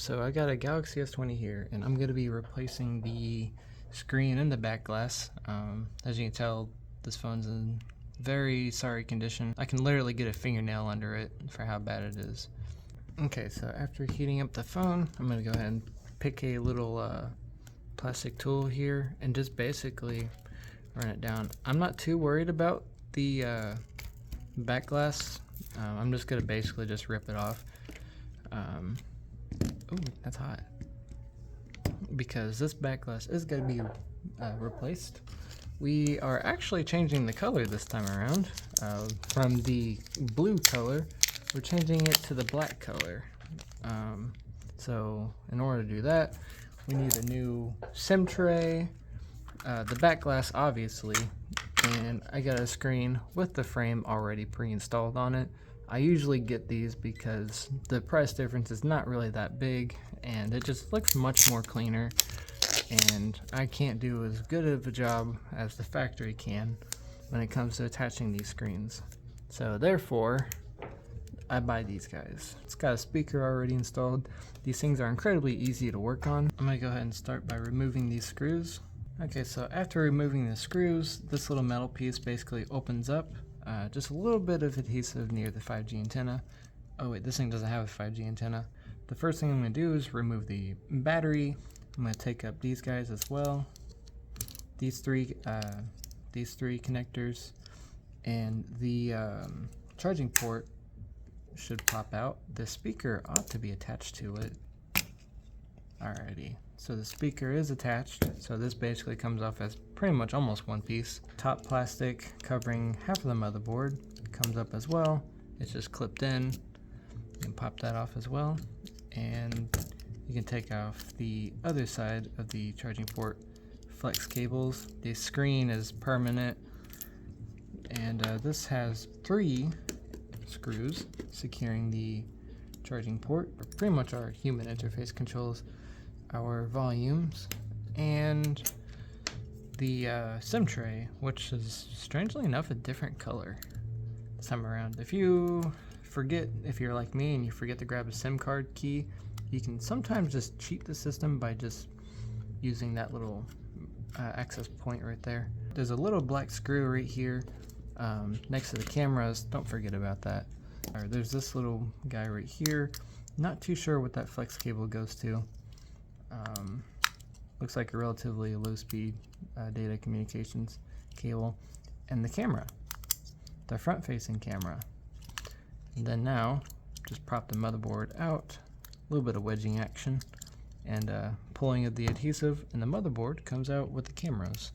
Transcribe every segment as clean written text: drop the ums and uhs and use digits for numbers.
So I got a Galaxy S20 here, and I'm going to be replacing the screen and the back glass. As you can tell, this phone's in very sorry condition. I can literally get a fingernail under it for how bad it is. Okay, so after heating up the phone, I'm going to go ahead and pick a little plastic tool here and just basically run it down. I'm not too worried about the back glass. I'm just going to basically just rip it off. Ooh, that's hot. Because this back glass is going to be replaced. We are actually changing the color this time around. From the blue color, we're changing it to the black color. So in order to do that, we need a new SIM tray, the back glass obviously, and I got a screen with the frame already pre-installed on it. I usually get these because the price difference is not really that big and it just looks much more cleaner, and I can't do as good of a job as the factory can when it comes to attaching these screens. So therefore, I buy these guys. It's got a speaker already installed. These things are incredibly easy to work on. I'm gonna go ahead and start by removing these screws. Okay, so after removing the screws, this little metal piece basically opens up. Just a little bit of adhesive near the 5G antenna. Oh wait, this thing doesn't have a 5G antenna. The first thing I'm going to do is remove the battery. I'm going to take up these guys as well. These three connectors, and the charging port should pop out. The speaker ought to be attached to it. Alrighty, so the speaker is attached, so this basically comes off as pretty much almost one piece. Top plastic covering half of the motherboard comes up as well. It's just clipped in. You can pop that off as well, and you can take off the other side of the charging port flex cables. The screen is permanent, and this has 3 screws securing the charging port, pretty much our human interface controls our volumes, and the SIM tray, which is strangely enough a different color this time around. If you forget, if you're like me and you forget to grab a SIM card key, you can sometimes just cheat the system by just using that little access point right there. There's a little black screw right here next to the cameras. Don't forget about that. Alright, there's this little guy right here. Not too sure what that flex cable goes to. Looks like a relatively low speed data communications cable. And the camera, the front facing camera. And then now, just prop the motherboard out, a little bit of wedging action, and pulling of the adhesive, and the motherboard comes out with the cameras.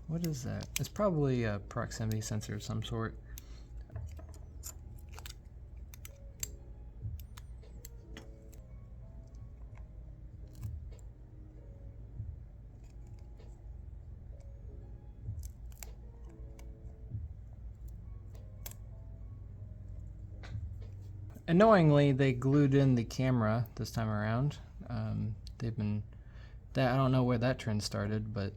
What is that? It's probably a proximity sensor of some sort. Annoyingly, they glued in the camera this time around. I don't know where that trend started, but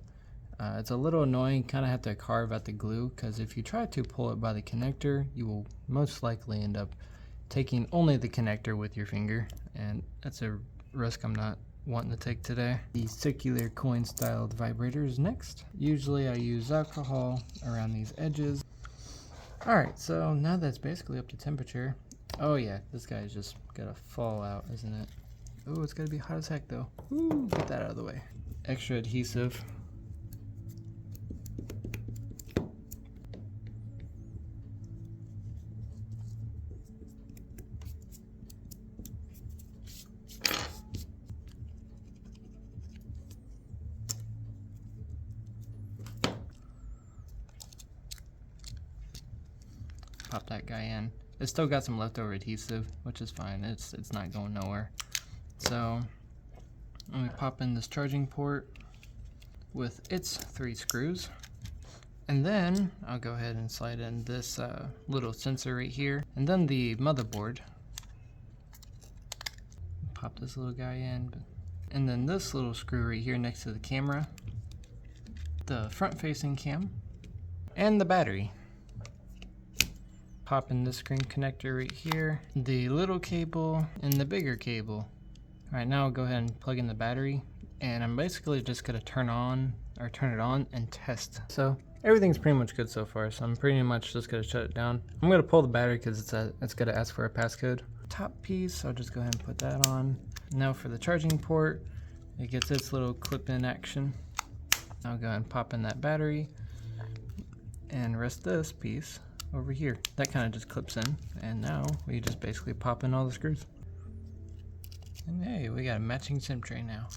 it's a little annoying. Kind of have to carve out the glue, because if you try to pull it by the connector, you will most likely end up taking only the connector with your finger, and that's a risk I'm not wanting to take today. The circular coin styled vibrator is next. Usually I use alcohol around these edges. Alright, so now that's basically up to temperature. Oh yeah, this guy's just gotta fall out, isn't it? Oh, it's gonna be hot as heck though. Ooh, get that out of the way. Extra adhesive. Pop that guy in. It's still got some leftover adhesive, which is fine. It's not going nowhere. So let me pop in this charging port with its 3 screws, and then I'll go ahead and slide in this little sensor right here, and then the motherboard. Pop this little guy in, and then this little screw right here next to the camera, the front-facing cam, and the battery. Pop in the screen connector right here, the little cable and the bigger cable. Alright, now I'll go ahead and plug in the battery, and I'm basically just going to turn it on and test. So everything's pretty much good so far, so I'm pretty much just going to shut it down. I'm going to pull the battery because it's going to ask for a passcode. Top piece, I'll just go ahead and put that on. Now for the charging port, it gets its little clip-in action. I'll go ahead and pop in that battery and rest this piece over here. That kind of just clips in, and now we just basically pop in all the screws. And hey, we got a matching sim tray now.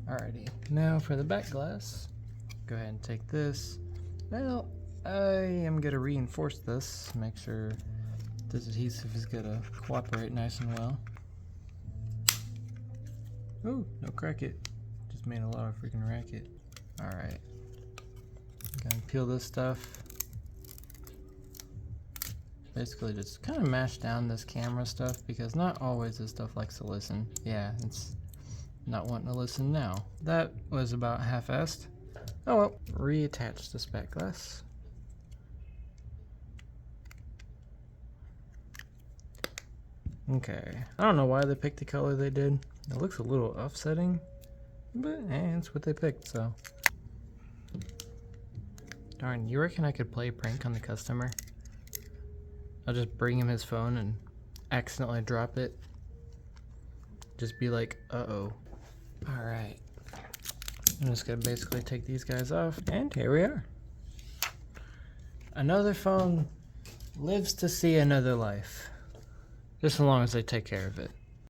Alrighty, now for the back glass, go ahead and take this. Well, I am going to reinforce this, make sure this adhesive is going to cooperate nice and well. Ooh, no crack it. Just made a lot of freaking racket. Alright. Gonna peel this stuff. Basically just kind of mash down this camera stuff because not always this stuff likes to listen. Yeah, it's not wanting to listen now. That was about half-assed. Oh well. Reattach this back glass. Okay. I don't know why they picked the color they did. It looks a little offsetting, but hey, it's what they picked, so. Darn, you reckon I could play a prank on the customer? I'll just bring him his phone and accidentally drop it. Just be like, uh-oh. Alright. I'm just gonna basically take these guys off, and here we are. Another phone lives to see another life. Just as long as they take care of it.